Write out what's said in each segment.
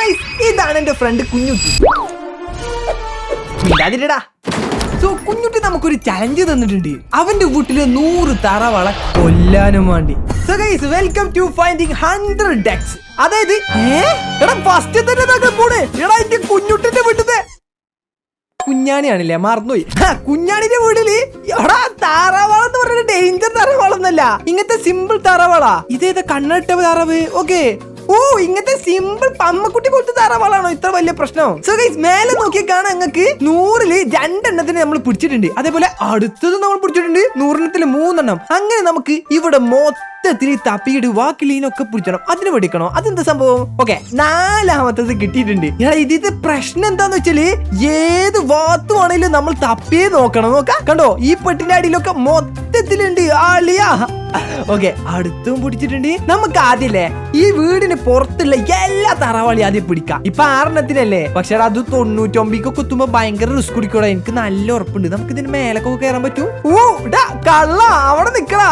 Guys ഇതാണ് എന്റെ front Kunjutty. So Kunjutty നമുക്കൊരു ചലഞ്ച് തന്നിട്ടുണ്ട്. അവന്റെ വീട്ടില് 100 താറാവാള കൊല്ലാനും വേണ്ടി. So guys welcome to finding 100 ducks. അതായത് എടാ ഫസ്റ്റ് തന്നെ പോണേ. എടാ എന്റെ കുഞ്ഞുട്ടിന്റെ വീട്ടിലെ കുഞ്ഞാണിയാണല്ലേ, മറന്നുപോയി. കുഞ്ഞാണിന്റെ വീട്ടില് എടാ താറാവാളെന്ന് പറഞ്ഞ ഡേഞ്ചർ താറാവാളൊന്നല്ല, ഇങ്ങനത്തെ സിമ്പിൾ താറാവാളാ. ഇതേതാ കണ്ണട്ട താറാവ്? ഓക്കെ, ഓ ഇങ്ങനത്തെ സിമ്പിൾ പമ്മക്കുട്ടി പോലത്തെ താറാവാളാണോ ഇത്ര വലിയ പ്രശ്നം? സോ ഗൈസ് മേലെ നോക്കിയാൽ കാണാൻ നിങ്ങൾക്ക് 100ല് 2 എണ്ണത്തിന് നമ്മൾ പിടിച്ചിട്ടുണ്ട്. അതേപോലെ അടുത്തത് നമ്മൾ പിടിച്ചിട്ടുണ്ട് 100 3 എണ്ണം. അങ്ങനെ നമുക്ക് ഇവിടെ മൊത്തത്തിൽ തപ്പിയിട്ട് വാക്കിലീനൊക്കെ പിടിച്ചണം. അതിന് പഠിക്കണോ? അതെന്താ സംഭവം? ഓക്കെ, 4ാമത്തത് കിട്ടിയിട്ടുണ്ട്. ഇതിന്റെ പ്രശ്നം എന്താന്ന് വെച്ചാല് ഏത് വാത്തുവാണെങ്കിലും നമ്മൾ തപ്പിയേ നോക്കണം. നോക്കാം, കണ്ടോ ഈ പെട്ടിന്റെ അടിയിലൊക്കെ മൊത്തത്തിലുണ്ട് ആളിയാ. ഓക്കെ, അടുത്തും പിടിച്ചിട്ടുണ്ട്. നമുക്ക് ആദ്യല്ലേ ഈ വീടിന് പുറത്തുള്ള എല്ലാ താറാവാളി ആദ്യം പിടിക്കാം. ഇപ്പൊ 6 എണ്ണത്തിനല്ലേ, പക്ഷെ അത് 99 കുത്തുമ്പോ ഭയങ്കര റിസ്ക് കുടിക്കൂടാ. എനിക്ക് നല്ല ഉറപ്പുണ്ട് നമുക്ക് ഇതിന് മേലൊക്കെ കയറാൻ പറ്റും. ഓ കള്ള അവിടെ നിക്കടാ,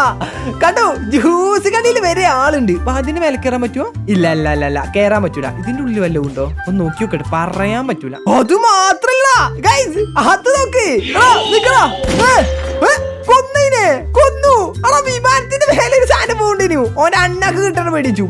കണ്ടോ ജ്യൂസ് കണ്ടിയിൽ വരെ ആളുണ്ട്. അപ്പൊ അതിന് മേലെ കയറാൻ പറ്റുമോ? ഇല്ല കയറാൻ പറ്റൂല. ഇതിന്റെ ഉള്ളിൽ വല്ലതും ഉണ്ടോ ഒന്ന് നോക്കി നോക്കട്ടെ, പറയാൻ പറ്റൂല. അത് മാത്രല്ല ഗൈസ് അത് നോക്ക്, കൊന്നു. വിമാനത്തിന്റെ മേലെ ഒരു സാധനം പോകണ്ടിനു. ഓന്റെ അണ്ണാക്ക് കിട്ടണം മേടിച്ചു.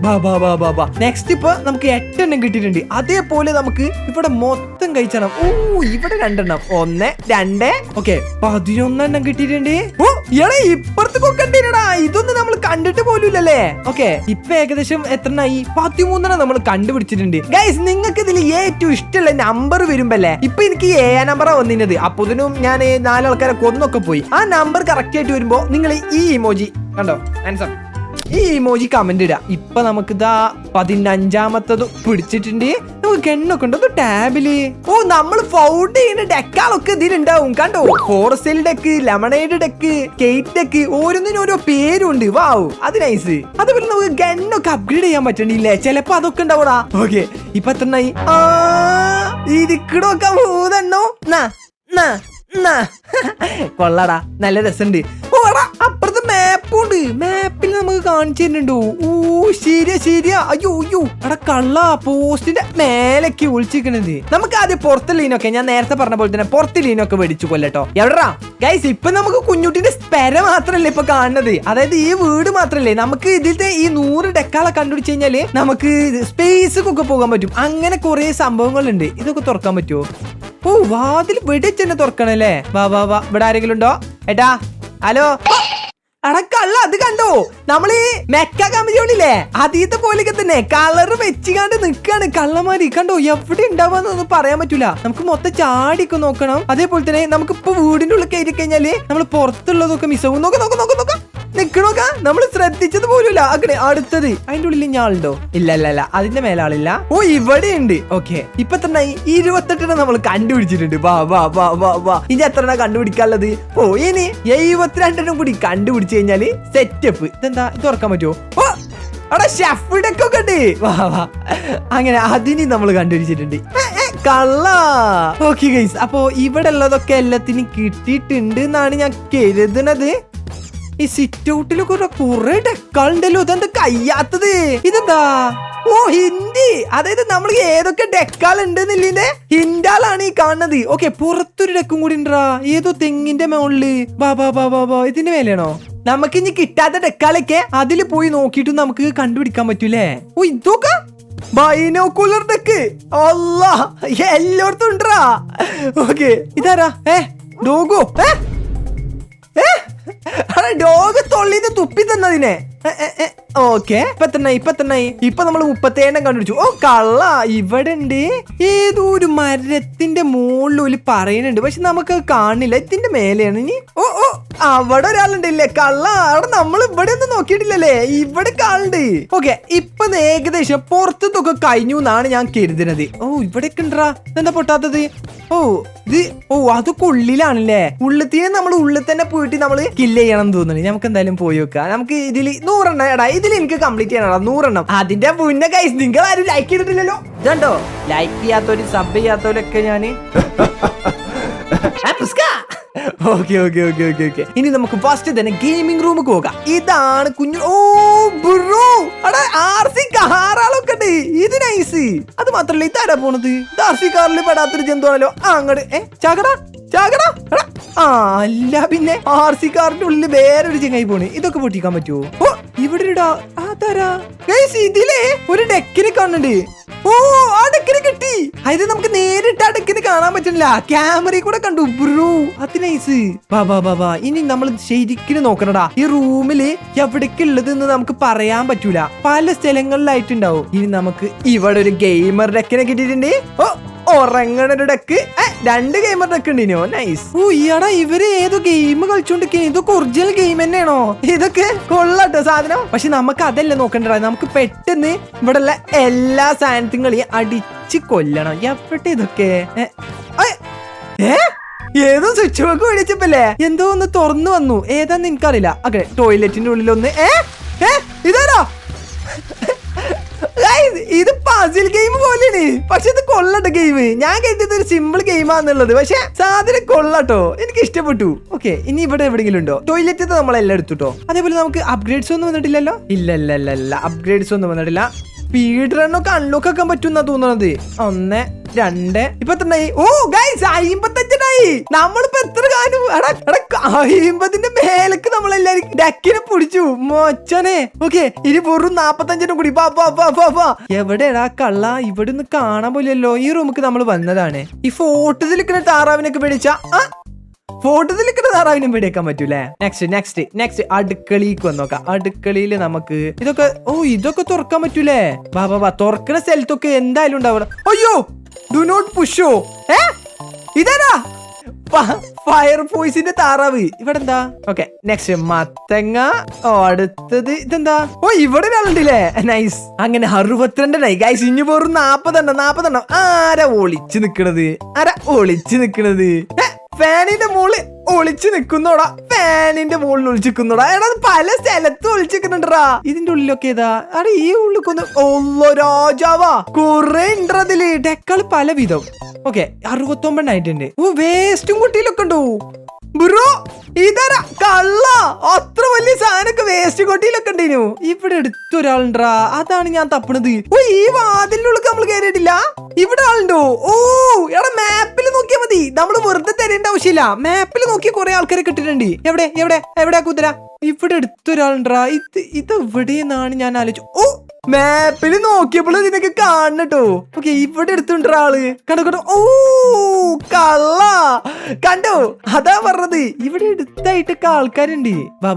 നെക്സ്റ്റ് ഇപ്പൊ നമുക്ക് 8 എണ്ണം കിട്ടിയിട്ടുണ്ട്. അതേപോലെ നമുക്ക് ഇവിടെ മൊത്തം കഴിച്ചണം. ഓ ഇവിടെ 2 എണ്ണം, 1 2 ഓക്കെ 11 എണ്ണം കിട്ടിയിട്ടുണ്ട്. ഓ ഇയാളെ ഇപ്പുറത്ത് കൊക്കണ്ടേടാ, ഇതൊന്നും നമ്മൾ കണ്ടിട്ട് പോലുമില്ലല്ലേ. ഓക്കെ, ഇപ്പൊ ഏകദേശം എത്ര എണ്ണായി? 13 എണ്ണം നമ്മൾ കണ്ടുപിടിച്ചിട്ടുണ്ട്. ഗൈസ് നിങ്ങൾക്ക് ഇതിൽ ഏറ്റവും ഇഷ്ടമുള്ള നമ്പർ വരുമ്പല്ലേ, ഇപ്പൊ എനിക്ക് 7 നമ്പറാ വന്നിരുന്നത്. അപ്പൊ ഇതിനും ഞാൻ 4 ആൾക്കാരെ കൊന്നൊക്കെ പോയി. ആ നമ്പർ കറക്റ്റ് ആയിട്ട് വരുമ്പോ നിങ്ങൾ ഈ ഇമോജി കണ്ടോ, ആൻസർ ഈ ഇമോജി കമന്റ് ഇടുക. ഇപ്പൊ നമുക്ക് ഇതാ 15ാമത്തത് പിടിച്ചിട്ടുണ്ട്. നമുക്ക് ഗണ്ണൊക്കെ ഉണ്ടോ ടാബില്? ഓ നമ്മൾ ഫൗണ്ട് ചെയ്യുന്ന ഡെക്കാളൊക്കെ ഇതിലുണ്ടാവും. കണ്ടോ, ഫോറസ്റ്റൽ ഡെക്ക്, ലെമണേഡ് ഡെക്ക്, കേറ്റ് ഡെക്ക്, ഓരോന്നിനും ഓരോ പേരുണ്ട്. വാവ്, അത് നൈസ്. അതുപോലെ നമുക്ക് ഗണ്ണൊക്കെ അപ്ഗ്രേഡ് ചെയ്യാൻ പറ്റണില്ലേ, ചിലപ്പോ അതൊക്കെ ഉണ്ടാവൂടാ. ഓക്കെ, ഇപ്പൊ എത്രണ്ണായി? ഇതിക്കിടൊക്കെ 3 എണ്ണോ. കൊള്ളാടാ, നല്ല രസമുണ്ട്. ഓടാ അപ്പുറത്ത് മാപ്പുണ്ട്. മാപ്പിൽ നമുക്ക് കാണിച്ചു തരുന്നുണ്ടോ? ഓ ശരിയാ. അയ്യോ അവിടെ കള്ള പോസ്റ്റിന്റെ മേലേക്ക് ഒളിച്ചിരിക്കണത്. നമുക്ക് ആദ്യം പുറത്തെ ലീനൊക്കെ ഞാൻ നേരത്തെ പറഞ്ഞ പോലെ തന്നെ പുറത്തെ ലീനൊക്കെ മേടിച്ചു കൊല്ലട്ടോ. എവിടാ ഗൈസ്, ഇപ്പൊ നമുക്ക് കുഞ്ഞുട്ടിന്റെ സ്പെര മാത്രല്ലേ ഇപ്പൊ കാണുന്നത്. അതായത് ഈ വീട് മാത്രല്ലേ. നമുക്ക് ഇതിലത്തെ ഈ 100 ഡെക്കാളെ കണ്ടുപിടിച്ച് കഴിഞ്ഞാല് നമുക്ക് സ്പേസൊക്കെ പോകാൻ പറ്റും. അങ്ങനെ കുറെ സംഭവങ്ങളുണ്ട്. ഇതൊക്കെ തുറക്കാൻ പറ്റുമോ? ഓ വാതിൽ വെടിച്ചെന്നെ തുറക്കണല്ലേ. വാ ഇവിടെ ആരെങ്കിലും ഉണ്ടോ? ഏട്ടാ ഹലോ. അടക്കള്ള അത് കണ്ടോ, നമ്മളീ മെക്ക കമ്പിളില്ലേ അതീത്തെ പോലെയൊക്കെ തന്നെ കളറ് വെച്ചുകാണ്ട് നിക്കാണ് കള്ളമാരി. കണ്ടോ എവിടെ ഉണ്ടാവാന്നൊന്നും പറയാൻ പറ്റൂല. നമുക്ക് മൊത്തം ചാടിയൊക്കെ നോക്കണം. അതേപോലെ തന്നെ നമുക്ക് ഇപ്പൊ വീടിന്റെ ഉള്ളിൽ കയറി കഴിഞ്ഞാല് നമ്മൾ പുറത്തുള്ളതൊക്കെ മിസ്സാവും. നോക്ക നിക്കണോക്ക, നമ്മൾ ശ്രദ്ധിച്ചത് പോലുമില്ല. അങ്ങനെ അടുത്തത് അതിന്റെ ഉള്ളിൽ ഞാളുണ്ടോ? ഇല്ല അതിന്റെ മേലാളില്ല. ഓ ഇവിടെ ഉണ്ട്. ഓക്കെ, ഇപ്പൊ എത്ര 28 നമ്മൾ കണ്ടുപിടിച്ചിട്ടുണ്ട്. വാ ഇനി എത്ര കണ്ടുപിടിക്കാനുള്ളത്? ഓ ഇനി 72 കൂടി കണ്ടുപിടിച്ചു കഴിഞ്ഞാല് സെറ്റപ്പ്. ഇതെന്താ, ഇത് തുറക്കാൻ പറ്റുമോ? ഓ അവിടെ ഷെഫിടൊക്കെ ഉണ്ട്. വാ അങ്ങനെ അതിന് നമ്മൾ കണ്ടുപിടിച്ചിട്ടുണ്ട്. കള്ള. ഓക്കെ ഗൈസ്, അപ്പൊ ഇവിടെ ഉള്ളതൊക്കെ എല്ലാത്തിനും കിട്ടിയിട്ടുണ്ട് എന്നാണ് ഞാൻ കരുതുന്നത്. ഈ സിറ്റ് ഔട്ടിലൊക്കെ കുറെ ഡെക്കാളുണ്ടല്ലോ. ഇതെന്താ കയ്യാത്തത്? ഇതെന്താ? ഓ ഹിന്ദി. അതായത് നമ്മൾ ഏതൊക്കെ ഡെക്കാളുണ്ടെന്നില്ലേ ഹിന്ദാലാണ് ഈ കാണുന്നത്. ഓക്കെ, പുറത്തൊരു ഡെക്കും കൂടി ഉണ്ടാ, ഏതോ തെങ്ങിന്റെ മുകളില്. ബാ ഇതിന്റെ മേലെയാണോ? നമുക്ക് ഇനി കിട്ടാത്ത ഡെക്കാളൊക്കെ അതിൽ പോയി നോക്കിയിട്ട് നമുക്ക് കണ്ടുപിടിക്കാൻ പറ്റൂലേ. ഓ ഇതൊക്കെ ബൈനോക്കുലർ ഡെക്ക്. അല്ലാ എല്ലായിടത്തും ഉണ്ടാ. ഓക്കെ, ഇതാരാ? ഡോഗോ? ഡോഗ് തൊള്ളിന്ന് തുപ്പി തന്നതിനെ. ഓക്കെ, ഇപ്പൊ നമ്മൾ 37 കണ്ടുപിടിച്ചു. ഓ കള്ള ഇവിടെ ഉണ്ട്. ഏതോ ഒരു മരത്തിന്റെ മുകളിൽ പറയുന്നുണ്ട്, പക്ഷെ നമുക്ക് കാണില്ല. ഇതിന്റെ മേലെയാണ് ഇനി. ഓ അവിടെ ഒരാളുണ്ടല്ലേ കള്ള. അവിടെ നമ്മൾ ഇവിടെ ഒന്നും നോക്കിയിട്ടില്ലല്ലേ, ഇവിടെ കാളുണ്ട്. ഓക്കെ, ഇപ്പൊ ഏകദേശം പുറത്തൊക്കെ കഴിഞ്ഞു എന്നാണ് ഞാൻ കരുതുന്നത്. ഓ ഇവിടെയൊക്കെ ഉണ്ടാ, എന്താ പൊട്ടാത്തത്? അതൊക്കെ ഉള്ളിലാണല്ലേ. ഉള്ളിത്തിന് നമ്മൾ ഉള്ളിൽ തന്നെ പോയിട്ട് നമ്മള് കില്ല് ചെയ്യണം തോന്നുന്നു. നമുക്ക് എന്തായാലും പോയി വെക്കാം. നമുക്ക് ഇതിൽ 100 എണ്ണം എടാ, ഇതിൽ എനിക്ക് കംപ്ലീറ്റ് ചെയ്യണം 100 എണ്ണം. അതിന്റെ മുന്നേ ഗൈസ് നിങ്ങൾ ആരും ലൈക്ക് ചെയ്തിട്ടില്ലല്ലോ. ഇതുണ്ടോ ലൈക്ക് ചെയ്യാത്തവര് സബ് ചെയ്യാത്തവരൊക്കെ ഞാന് okay okay okay okay okay ഇനി നമുക്ക് ഫസ്റ്റ് തന്നെ ഗെയിമിംഗ് റൂമിൽ പോകാം. ഇതാണ് കുഞ്ഞു. ഓ ബ്രോ, അവിടെ RC കാറാളൊക്കെ ഉണ്ട്. ഇത് നൈസ്. അത് മാത്രല്ല ഇതാരാ പോണത്? ഇത് RC കാറിൽ പെടാത്തൊരു ജന്തുവാണല്ലോ. അങ്ങോട്ട് ചാകടാ ചാകടാ. അല്ല പിന്നെ RC കാറിന്റെ ഉള്ളിൽ വേറൊരു ചെങ്ങായി പോണ്. ഇതൊക്കെ പൊട്ടിക്കാൻ പറ്റുമോ? ഓ ഇവിടെ ഇതിലേ ഒരു ഡെക്കിനെ കാണുന്നുണ്ട്. ഓ ആ ഡെക്കിനെ കിട്ടി. അത് നമുക്ക് നേരിട്ട് ആ ഡെക്കിന് കാണാൻ പറ്റുന്നില്ല, ക്യാമറയിൽ കൂടെ കണ്ടു ബ്രോ. അത് നൈസ്. വാ ഇനി നമ്മൾ ശരിക്കും നോക്കണടാ. ഈ റൂമില് എവിടേക്കുള്ളത് എന്ന് നമുക്ക് പറയാൻ പറ്റൂല, പല സ്ഥലങ്ങളിലായിട്ടുണ്ടാവും. ഇനി നമുക്ക് ഇവിടെ ഒരു ഗെയിമർ ഡെക്കിനെ കിട്ടിയിട്ടുണ്ട്. ഓ ഉറങ്ങണ ഒരു ഡെക്ക്, 2 ഗെയിമർ ഡെക്ക് ഉണ്ടിനോ. നൈസ്. ഓ ഈടാ ഇവര് ഏതോ ഗെയിം കളിച്ചോണ്ടിരിക്കണേ. ഇതൊക്കെ ഒറിജിനൽ ഗെയിം തന്നെയാണോ? ഇതൊക്കെ കൊള്ളാട്ടോ സാധനം. പക്ഷെ നമുക്ക് അതല്ല നോക്കണ്ട, നമുക്ക് പെട്ടെന്ന് ഇവിടെ ഉള്ള എല്ലാ സാധനത്തിങ്ങളെയും അടിച്ച് കൊല്ലണം. എവിടെ ഇതൊക്കെ ഏതോ സ്വിച്ച് ബോക്സ് മേടിച്ചപ്പല്ലേ എന്തോ ഒന്ന് തുറന്നു വന്നു. ഏതാന്ന് എനിക്കറിയില്ല. ഓക്കെ ടോയ്ലറ്റിന്റെ ഉള്ളിലൊന്ന് ഇതാരോ ഇത് പസിൽ ഗെയിം പോലെയാണ്. പക്ഷെ ഇത് കൊള്ളട്ടോ ഗെയിം. ഞാൻ കേട്ടത് ഒരു സിമ്പിൾ ഗെയിമാന്നുള്ളത്, പക്ഷെ സാധനം കൊള്ളട്ടോ, എനിക്ക് ഇഷ്ടപ്പെട്ടു. ഓക്കെ ഇനി ഇവിടെ എവിടെയെങ്കിലും ഉണ്ടോ? ടോയ്ലറ്റ് നമ്മളെല്ലാം എടുത്തുട്ടോ. അതേപോലെ നമുക്ക് അപ്ഗ്രേഡ്സ് ഒന്നും വന്നിട്ടില്ലല്ലോ. ഇല്ല അപ്ഗ്രേഡ്സ് ഒന്നും വന്നിട്ടില്ല. സ്പീഡ് റണ്ണൊക്കെ അൺലോക്ക് ആക്കാൻ പറ്റുന്ന തോന്നുന്നത്. 1 2 ഇപ്പൊ എത്രണ്ടായി? ഓ ഗൈസ് 55 നമ്മളിപ്പോ എത്ര കാര്യം 50ന്റെ മേലേക്ക് നമ്മളെല്ലാരും ഡക്കിനെ പിടിച്ചു മോച്ചനെ. ഓക്കെ ഇനി വെറും 45 കൂടി. എവിടെയാടാ കള്ള? ഇവിടെ ഒന്ന് കാണാൻ പോലെയല്ലോ. ഈ റൂമിക്ക് നമ്മൾ വന്നതാണ്. ഈ ഫോട്ടോയിൽ നിൽക്കുന്ന താറാവിനൊക്കെ പേടിച്ച ഫോട്ടോത്തിലിക്കുന്ന താറാവിനും പേടിയേക്കാൻ പറ്റൂലേ. നെക്സ്റ്റ് അടുക്കളയിലേക്ക് വന്നോക്കാം. അടുക്കളയിൽ നമുക്ക് ഇതൊക്കെ തുറക്കാൻ പറ്റൂലേ. വാ തുറക്കണ സ്ഥലത്തൊക്കെ എന്തായാലും ഉണ്ടാവണം. അയ്യോ ഡു നോട്ട് പുഷോ. ഇതാരാ? ഫയർ ഫോഴ്സിന്റെ താറാവ്. ഇവിടെ എന്താ? ഓക്കെ നെക്സ്റ്റ് മത്തങ്ങ. അടുത്തത് ഇതെന്താ? ഇവിടെ ഒരാളുണ്ടല്ലേ. നൈസ്. അങ്ങനെ 62 ഗൈസ്. ഇനി വെറും 40 ആരാ ഒളിച്ചു നിക്കണത്? ഫാനിന്റെ മുകളിൽ ഒളിച്ചു നിക്കുന്നോടാ. എടാ പല സ്ഥലത്തും ഒളിച്ചിരിക്കുന്നുണ്ടാ. ഇതിന്റെ ഉള്ളിലൊക്കെ ഏതാ? അടെ ഈ ഉള്ളിൽ രാജാവാ. കുറെ ഉണ്ടതില് ഡെക്കള് പല വിധം. ഓക്കെ 69 ആയിട്ടുണ്ട്. വേസ്റ്റും കുട്ടിയിലൊക്കെ ഉണ്ടോ ബ്രോ? ഇതാരാ കള്ള? അത്ര വലിയ സാധനമൊക്കെ വേസ്റ്റ് കൊട്ടിയിലൊക്കെ ഉണ്ടേനു. ഇവിടെ എടുത്തൊരാളുണ്ടാ. അതാണ് ഞാൻ തപ്പണത്. ഈ വാതിലിനുള്ളിൽ നമ്മൾ കയറിയിട്ടില്ല. ഇവിടെ ആളുണ്ടോ? ഓ എടാ മാപ്പിൽ നോക്കിയാ മതി. നമ്മള് വെറുതെ തരേണ്ട ആവശ്യമില്ല. മാപ്പിൽ നോക്കിയ കുറെ ആൾക്കാരെ കിട്ടിയിട്ടുണ്ട്. എവിടെ കുതിര? ഇവിടെ എടുത്തൊരാളുണ്ടാ. ഇത് എവിടെയെന്നാണ് ഞാൻ ആലോചിച്ചു. ഓ മാപ്പിൽ നോക്കിയപ്പോൾ ഇതിനൊക്കെ കാണട്ടോ. ഓക്കെ ഇവിടെ എടുത്തുണ്ടോ ആള്? കണ്ടോ? ഓ കള്ള കണ്ടോ? അതാ പറഞ്ഞത്. ഇവിടെ എടുത്തായിട്ടൊക്കെ ആൾക്കാരുണ്ട്. വാ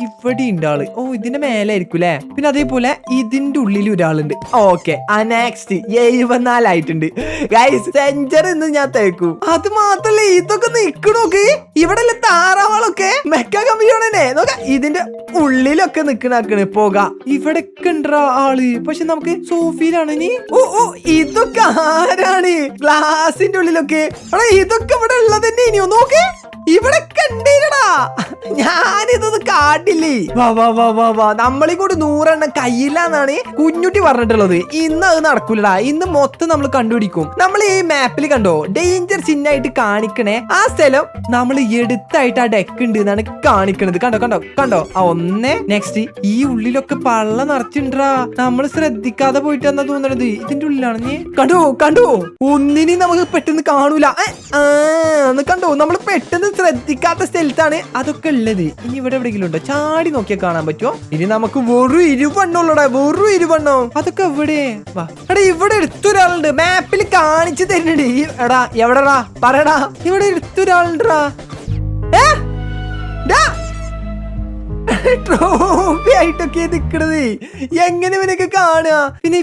ഇവിടെ ഉണ്ട് ആള്. ഓ ഇതിന്റെ മേലായിരിക്കും അല്ലെ. പിന്നെ അതേപോലെ ഇതിന്റെ ഉള്ളിൽ ഒരാളുണ്ട്. ഓക്കെ നെക്സ്റ്റ് 74 ആയിട്ടുണ്ട് ഗൈസ്. സെഞ്ചറി എന്ന് ഞാൻ തേക്കും. അത് മാത്രല്ല ഇതൊക്കെ നിക്കണോക്ക്. ഇവിടെ താറാവാളൊക്കെ മെക്ക കമ്പിയോണേ നോക്ക. ഇതിന്റെ ഉള്ളിലൊക്കെ നിക്കണാക്കണ് പോക. ഇവിടെ ഉണ്ടാ ആള്. പക്ഷെ നമുക്ക് സോഫിയിലാണ് നീ. ഓ ഇതൊക്കെ ആരാണ്? ഗ്ലാസിന്റെ ഉള്ളിലൊക്കെ. ഇതൊക്കെ ഇവിടെ ഉള്ളത് തന്നെ. ഇനിയോ നോക്ക് ഇവിടെ കണ്ടീരടാ. ഞാനിതൊന്നും കാട്ടില്ലേ. വാ നമ്മളീ കൂടി 100 എണ്ണം കയ്യില്ലാന്നാണ് കുഞ്ഞുട്ടി പറഞ്ഞിട്ടുള്ളത്. ഇന്ന് അത് നടക്കൂലടാ. ഇന്ന് മൊത്തം നമ്മൾ കണ്ടുപിടിക്കും. നമ്മൾ ഈ മാപ്പിൽ കണ്ടോ ഡേഞ്ചർ ചിഹ്നമായിട്ട് കാണിക്കണേ ആ സ്ഥലം നമ്മൾ എടുത്തായിട്ട് ആ ഡെക്ക് ഉണ്ട് എന്നാണ് കാണിക്കണത്. കണ്ടോ നെക്സ്റ്റ് ഈ ഉള്ളിലൊക്കെ പള്ള നിറച്ചിണ്ടാ. നമ്മൾ ശ്രദ്ധിക്കാതെ പോയിട്ട് എന്നാ തോന്നണത്. ഇതിന്റെ ഉള്ളിലാണ് നീ. കണ്ടോ ഒന്നിനെയും നമുക്ക് പെട്ടെന്ന് കാണൂല. കണ്ടോ നമ്മൾ പെട്ടെന്ന് ശ്രദ്ധിക്കാത്ത സ്ഥലത്താണ് അതൊക്കെ ഉള്ളത്. ഇനി ഇവിടെ എവിടെയെങ്കിലും ഉണ്ടോ? ചാടി നോക്കിയാൽ കാണാൻ പറ്റുമോ? ഇനി നമുക്ക് വെറും 20 ഉള്ളടാ. വെറും 20. അതൊക്കെ എവിടെ? ഇവിടെ എടുത്തൊരാളുണ്ട്. മാപ്പിൽ കാണിച്ചു തരുന്നുണ്ട്. എവിടെടാ പറയടാ. ഇവിടെ എടുത്തൊരാളുണ്ടാ. ട്രോഫി ആയിട്ടൊക്കെ നിക്കണത്. എങ്ങനെ ഇവനൊക്കെ കാണുക? പിന്നെ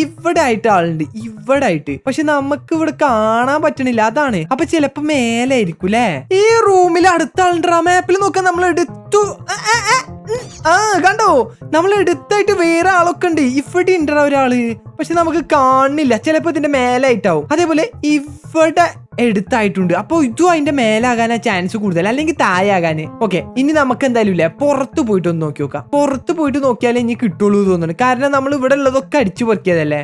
ഇവിടെ ആയിട്ട് ആളുണ്ട്. ഇവിടെ ആയിട്ട്. പക്ഷെ നമുക്ക് ഇവിടെ കാണാൻ പറ്റണില്ല. അതാണ്. അപ്പൊ ചിലപ്പോ മേലായിരിക്കും അല്ലേ. ഈ റൂമിൽ അടുത്ത ആളുണ്ടാ. മാപ്പിൽ നോക്കാൻ നമ്മൾ എടുത്തു. കണ്ടോ നമ്മൾ എടുത്തായിട്ട് വേറെ ആളൊക്കെ ഉണ്ട്. ഇവിടെ ഉണ്ടാ ഒരാള്. പക്ഷെ നമുക്ക് കാണുന്നില്ല. ചിലപ്പോ ഇതിന്റെ മേലായിട്ടാവും. അതേപോലെ ഇവിടെ എടുത്തായിട്ടുണ്ട്. അപ്പൊ ഇതും അതിന്റെ മേലാകാനാ ചാൻസ് കൂടുതൽ, അല്ലെങ്കിൽ താഴെയാകാന്. ഓക്കെ ഇനി നമുക്ക് എന്തായാലും ഇല്ല പുറത്ത് പോയിട്ട് ഒന്ന് നോക്കി നോക്കാം. പുറത്ത് പോയിട്ട് നോക്കിയാലേ ഇനി കിട്ടുള്ളൂ തോന്നുന്നു. കാരണം നമ്മൾ ഇവിടെ ഉള്ളതൊക്കെ അടിച്ചു പൊറിക്കിയതല്ലേ.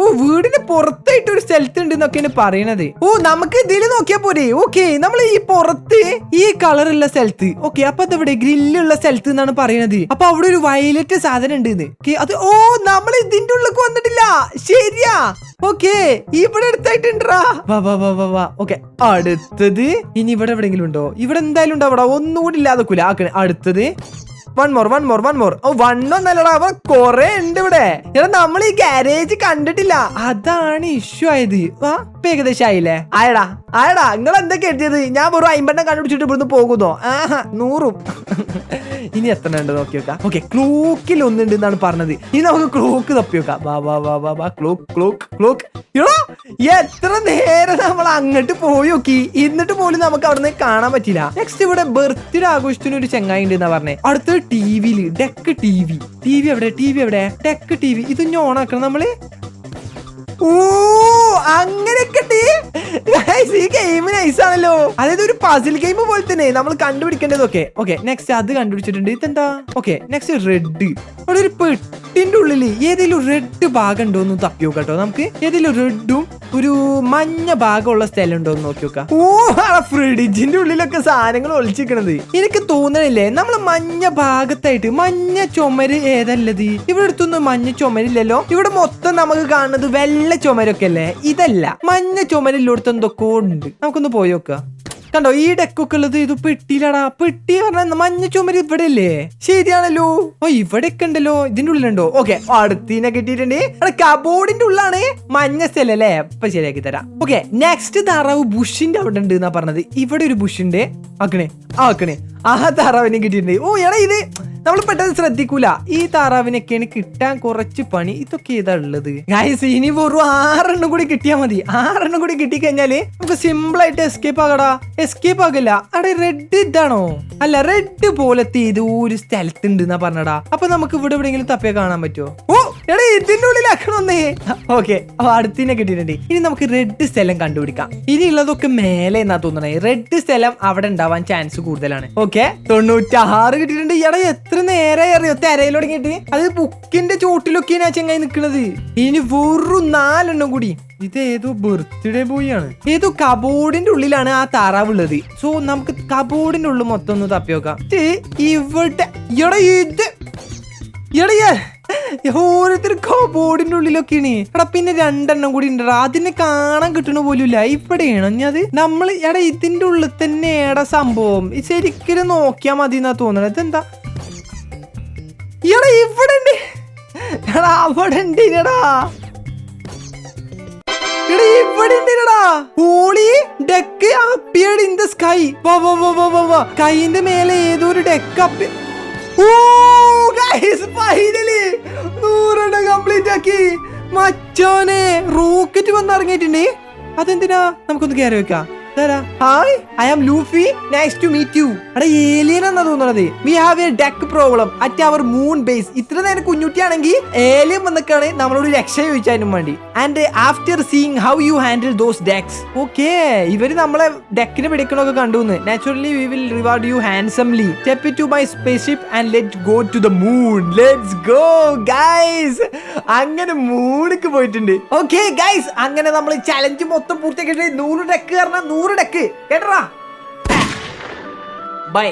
ഓ വീടിന് പുറത്തായിട്ട് ഒരു സ്ഥലത്ത് ഉണ്ട് എന്നൊക്കെയാണ് പറയണത്. ഓ നമുക്ക് ഇതിൽ നോക്കിയാ പോരെ. ഓക്കെ നമ്മൾ ഈ പുറത്ത് ഈ കളറുള്ള സ്ഥലത്ത്. ഓക്കെ അപ്പൊ അതെവിടെ ഗ്രില്ലുള്ള സ്ഥലത്ത് എന്നാണ് പറയണത്. അപ്പൊ അവിടെ ഒരു വയലറ്റ് സാധനം ഉണ്ട്. അത് ഓ നമ്മൾ ഇതിന്റെ ഉള്ളിലേക്ക് വന്നിട്ടില്ല. ശരിയാ. ഓക്കെ ഇവിടെ അടുത്തായിട്ടുണ്ടാ. വാ വാ വാ വാ വാ. ഓക്കെ അടുത്തത് ഇനി ഇവിടെ എവിടെയെങ്കിലും ഉണ്ടോ? ഇവിടെ എന്തായാലും ഉണ്ടാവും. അവിടെ ഒന്നുകൂടി ഇല്ലാതെ അടുത്തത് വൺ മോർ. ഓ വണ്ണൊന്നല്ലടാ, അവ കൊറേ ഉണ്ട് ഇവിടെ. എടാ നമ്മൾ ഈ ഗാരേജ് കണ്ടിട്ടില്ല, അതാണ് ഇഷ്യൂ ആയത്. ഏകദേശം ആയില്ലേ? ആയടാ നിങ്ങൾ എന്തൊക്കെ എഴുതിയത്? ഞാൻ വെറും 50 കണ്ടുപിടിച്ചിട്ട് ഇവിടുന്ന് പോകുന്നോ? 100. ഇനി എത്ര ഉണ്ട് നോക്കി വെക്കാം. ഓക്കെ ക്ലോക്കിൽ ഒന്നുണ്ട് എന്നാണ് പറഞ്ഞത്. ഇനി നമുക്ക് ക്ലോക്ക് തപ്പി വെക്കാം. വാ ക്ലോക്ക്. എത്ര നേരം നമ്മൾ അങ്ങോട്ട് പോയി നോക്കി, എന്നിട്ട് പോലും നമുക്ക് അവിടെ നിന്ന് കാണാൻ പറ്റില്ല. നെക്സ്റ്റ് ഇവിടെ ബർത്ത്ഡേ ആഘോഷത്തിന് ഒരു ചെങ്ങായി ഉണ്ട് എന്നാ പറഞ്ഞേ. അടുത്ത ടിവിയില് ഡെക്ക് ടി വി എവിടെ ഡെക്ക് ടി വി. ഇത് ഓൺ ആക്കണം നമ്മള്. ഓ അങ്ങനെയൊക്കെ ഈ ഗെയിം നൈസ് ആണല്ലോ. അതായത് ഒരു പസിൽ ഗെയിം പോലെ തന്നെ നമ്മൾ കണ്ടുപിടിക്കേണ്ടതൊക്കെ. ഓക്കെ നെക്സ്റ്റ് അത് കണ്ടുപിടിച്ചിട്ടുണ്ട്. ഇതെന്താ? Okay next red. അവിടെ ഒരു പെട്ടിന്റെ ഉള്ളില് ഏതെങ്കിലും റെഡ് ഭാഗം ഉണ്ടോ എന്ന് തപ്പി നോക്കാം കേട്ടോ. നമുക്ക് ഏതെങ്കിലും റെഡും ഒരു മഞ്ഞ ഭാഗമുള്ള സ്ഥലം ഉണ്ടോ എന്ന് നോക്കി നോക്കാം. ഓ ഫ്രിഡ്ജിന്റെ ഉള്ളിലൊക്കെ സാധനങ്ങൾ ഒളിച്ചിരിക്കണത്. എനിക്ക് തോന്നണില്ലേ നമ്മൾ മഞ്ഞ ഭാഗത്തായിട്ട് മഞ്ഞ ചുമര് ഏതല്ലത്? ഇവിടെ അടുത്തൊന്നും മഞ്ഞ ചുമരില്ലല്ലോ. ഇവിടെ മൊത്തം നമുക്ക് കാണുന്നത് വെള്ള ചുമരൊക്കെ അല്ലേ? ഇതല്ല, മഞ്ഞ ചുമരില്ലോടത്ത് എന്തൊക്കെ ഉണ്ട്. നമുക്കൊന്ന് പോയി നോക്കാം. കണ്ടോ ഈ ഡെക്കൊക്കെ ഉള്ളത്? ഇത് പെട്ടിയിലാടാ. പെട്ടി പറഞ്ഞ മഞ്ഞ ചുമര് ഇവിടെ അല്ലേ? ശരിയാണല്ലോ. ഓ ഇവിടെയൊക്കെ ഉണ്ടല്ലോ. ഇതിന്റെ ഉള്ളിലുണ്ടോ? ഓക്കെ അടുത്തിനെ കിട്ടിയിട്ടുണ്ട്. കബോർഡിന്റെ ഉള്ളിലാണ് മഞ്ഞ സ്ഥലം അല്ലേ? ഇപ്പൊ ശരിയാക്കി തരാം. ഓക്കെ നെക്സ്റ്റ് താറാവ് ബുഷിന്റെ അവിടെ ഉണ്ട് എന്നാ പറഞ്ഞത്. ഇവിടെ ഒരു ബുഷിന്റെ ആക്കണേ. ആ താറാവിനെ കിട്ടിയിട്ടുണ്ട്. ഓ എടാ ഇത് നമ്മൾ പെട്ടെന്ന് ശ്രദ്ധിക്കൂല. ഈ താറാവിനൊക്കെയാണ് കിട്ടാൻ കുറച്ച് പണി. ഇതൊക്കെ ഏതാ ഉള്ളത് ഗൈസ്? ഇനി വെറും 6 കൂടി കിട്ടിയാൽ മതി. 6 കൂടി കിട്ടിക്കഴിഞ്ഞാല് നമുക്ക് സിമ്പിൾ ആയിട്ട് എസ്കേപ്പ് ആകില്ല. അവിടെ റെഡ് ഇതാണോ? അല്ല റെഡ് പോലത്തെ ഏതോ ഒരു സ്ഥലത്തുണ്ട് എന്നാ പറഞ്ഞടാ. അപ്പൊ നമുക്ക് ഇവിടെ എവിടെയെങ്കിലും തപ്പിയാ കാണാൻ പറ്റുമോ? ഓ എടാ ഇതിന്റെ ഉള്ളിലാക്കണോന്നേ. ഓക്കെ അപ്പൊ അടുത്തിനെ കിട്ടിയിട്ടുണ്ട്. ഇനി നമുക്ക് റെഡ് സ്ഥലം കണ്ടുപിടിക്കാം. ഇനി ഉള്ളതൊക്കെ മേലെ എന്നാ തോന്നണേ. റെഡ് സ്ഥലം അവിടെ ഉണ്ടാവാൻ ചാൻസ് കൂടുതലാണ്. ഓക്കെ 96 കിട്ടിയിട്ടുണ്ട്. എടാ എത്ര നേരെ അറിയോ തെരയിൽ തുടങ്ങിയിട്ട്? അത് ബുക്കിന്റെ ചോട്ടിലൊക്കെയാണ് ആ ചെങ്ങായി നിൽക്കുന്നത്. ഇനി വെറും 4 കൂടി. ഇത് ഏതോ ബർത്ത്ഡേ ബോയ് ആണ്. ഏതോ കബോർഡിന്റെ ഉള്ളിലാണ് ആ താറാവ് ഉള്ളത്. സോ നമുക്ക് കബോർഡിന്റെ ഉള്ളിൽ മൊത്തം ഒന്ന് തപ്പി നോക്കാം. ഇവിടെ ഓരോരുത്തർ കബോർഡിന്റെ ഉള്ളിലൊക്കെയാണ്. എടാ പിന്നെ 2 കൂടി ഉണ്ടടാ. അതിനെ കാണാൻ കിട്ടണ പോലുമില്ല. ഇവിടെയാണോ അത്? നമ്മൾ ഇതിന്റെ ഉള്ളിൽ തന്നെ ഏടാ സംഭവം? ശരിക്കും നോക്കിയാ മതി എന്നാ തോന്നണത്. ഇതെന്താ? ഇവിടെ ഉണ്ട്. അവിടെ ഉണ്ട്. Holy deck appeared in the sky. സ്കൈന്റെ മേലെ ഏതോ ഒരു ഡെക്ക് അപ്പി. ഓ ഗൈസ് ഫൈനലി 100 കംപ്ലീറ്റ് ആക്കി. മച്ചോനെ റോക്കറ്റ് വന്നിറങ്ങിയിട്ടുണ്ട്. അതെന്തിനാ? നമുക്കൊന്ന് കയറി വെക്കാം. Hi I am Luffy, nice to meet you. അവിടെ ഏലിയൻ എന്നാ തോന്നുന്നത്. We have a deck problem at our moon base. ഇത്ര നേരം കുഞ്ഞുട്ടിയാണെങ്കിൽ ഏലിയൻ വന്നിക്കാണ് നമ്മളോട് രക്ഷ ചോദിച്ചതിനും വേണ്ടി. And after seeing how you handle those decks. Okay ഇവര് നമ്മളെ ഡെക്കിന് പിടിക്കണൊക്കെ കണ്ടുന്ന്. Naturally we will reward you handsomely. Step to my spaceship and let go to the moon. Let's go guys. അങ്ങനെ മൂണിക്ക് പോയിട്ടുണ്ട്. ഓക്കെ ഗൈസ് അങ്ങനെ നമ്മൾ ചലഞ്ച് മൊത്തം പൂർത്തിയാക്കിയിട്ട് 100 ഡെക്ക് കാരണം 100 ഡെക്ക് കേട്ടറാ. ബൈ.